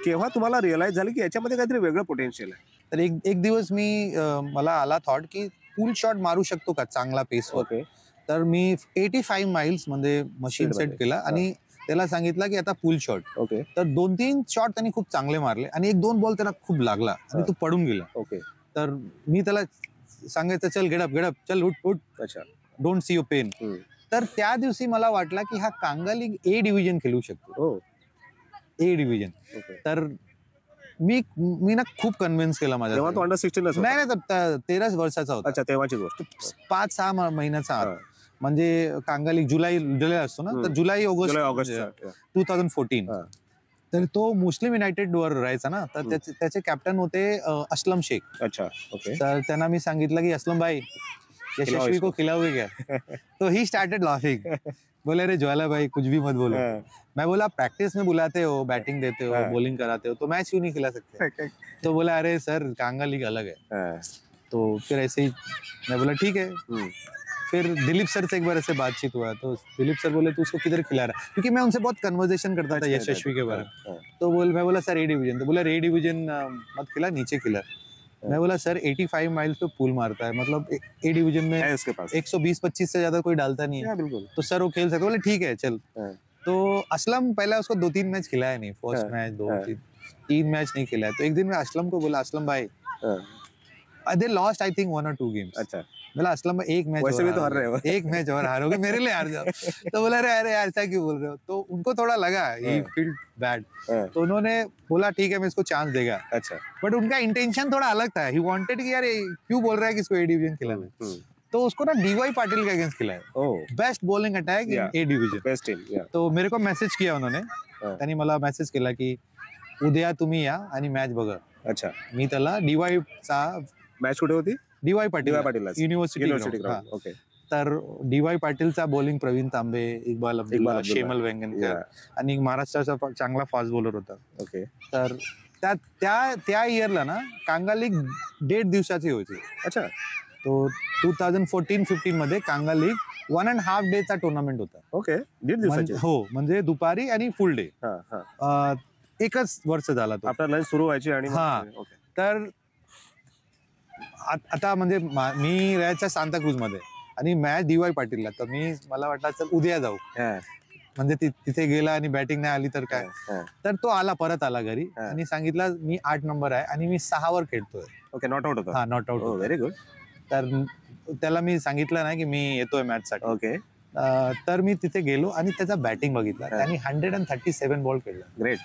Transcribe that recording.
केव्हा तुम्हाला रिअलाइज झालं की याच्यामध्ये काहीतरी वेगळं पोटेन्शियल आहे? तर एक एक दिवस मी मला आला थॉट की पूल शॉट मारू शकतो का चांगला पेसवर. ओके. तर मी 85 माइल्स मध्ये मशीन स्पीडमध्ये. सेट केला आणि त्याला सांगितलं की आता पूल शॉट. ओके. तर 2-3 शॉट त्यांनी खूप चांगले मारले आणि 1-2 बॉल त्यांना खूप लागला आणि तो पडून गेला. ओके. तर मी त्याला सांगायचं चल गेट अप चल उठ. अच्छा. Don't see your pain. तर त्या दिवसी मला वाटला की हा कांगाली ए डिव्हिजन खेळू शकतो. हो. ए डिव्हिजन. तर मी ना खूप कन्व्हिन्स केला माझ्या. तेव्हा तो अंडर 16 नाही तर 13 वर्षाचा होता. अच्छा, तेव्हाची गोष्ट. 5-6 महिन्याचा आत. म्हणजे कांगाली जुलै असतो ना, तर जुलै ऑगस्ट 2014. तर तो मुस्लिम युनायटेड वर राहायचा ना, तर त्याचे कॅप्टन होते असलम शेख. अच्छा. ओके. तर त्यांना मी सांगितलं की असलम भाई यशस्वी को खिलाओगे क्या? तो ही स्टार्टेड लाफिंग. बोले अरे ज्वाला भाई कुछ भी मत बोलो. मैं बोला प्रैक्टिस में बुलाते हो, बैटिंग देते हो, बॉलिंग कराते हो, तो मैच क्यों नहीं खिला सकते? तो बोला अरे सर कांगा लीग अलग है. तो फिर ऐसे ही मैं बोला ठीक है. फिर दिलीप सर से एक बार ऐसे बातचीत हुआ तो दिलीप सर बोले तू उसको किधर खिला रहा है, क्योंकि मैं उनसे बहुत कन्वर्सेशन करता था यशस्वी के बारे में. तो मैं बोला सर ए डिवीजन. तो बोला ए डिवीजन मत खिला, नीचे खिला. मैं बोला सर 85 माइल्स पे पूल मारता है, मतलब ए डिवीजन में है उसके पास 120-25 से ज्यादा कोई डालता नहीं है. बिल्कुल. तो सर वो खेल सकते. बोले ठीक है चल. तो असलम पहले उसको 2-3 मैच खिलाया नहीं. फर्स्ट मैच 2-3 मैच नहीं खिलाया. तो एक दिन मैं असलम को बोला असलम भाई they lost I think 1 or 2 games. अच्छा. बोला असलम एक मैच वैसे भी तो हार रहे हो. एक मैच और हारोगे, मेरे लिए हार जाओ. तो बोला अरे यार ऐसा क्यों बोल रहे हो. तो उनको थोड़ा लगा ही फील बैड. तो उन्होंने बोला ठीक है मैं इसको चांस देगा. अच्छा. बट उनका इंटेंशन थोड़ा अलग था. ही वांटेड कि यार क्यों बोल रहा है कि इसको ए डिवीजन खिलाना है. तो उसको ना डीवाई पाटिल के अगेंस्ट खिलाया. Best bowling attack in A division. Best team. तो मेरे को मेसेज किया उन्होंने. त्यांनी मला मेसेज केला की उद्या तुम्ही या आणि मॅच बघा. अच्छा. मी त्याला डीवाय चा मॅच कुठे होती? DY Patil university. ओके. तर डीवाय पाटीलचा बॉलिंग प्रवीण तांबे, इक्बाल अब्दुल्ला, शेमल वेंगणकर आणि महाराष्ट्राचा चांगला फास्ट बॉलर होता. ओके. तर त्या इयरला ना कांगा लीग 1.5 दिवसाची होती. अच्छा. तो 2014-15 मध्ये कांगा लीग 1.5 डेचा टुर्नामेंट होता. ओके. 1.5 दिवसाची. हो म्हणजे दुपारी आणि फुल डे. एकच वर्ष झाला तो. आफ्टर लंच सुरू व्हायची आणि तर आता म्हणजे मी राहायचा सांताक्रूज मध्ये आणि मॅच डीवाय पाटीलला. तर मला वाटलं चल उद्या जाऊ. म्हणजे तिथे गेला आणि बॅटिंग नाही आली तर काय. तर तो परत आला घरी आणि सांगितलं मी 8 नंबर आहे आणि मी 6 वर खेळतोय. ओके. नॉट आउट होता. Not out. Very good. तर त्याला मी सांगितलं ना की मी येतोय मॅच साठी. ओके. तर मी तिथे गेलो आणि त्याचा बॅटिंग बघितला. त्यांनी 137 बॉल खेळला. ग्रेट.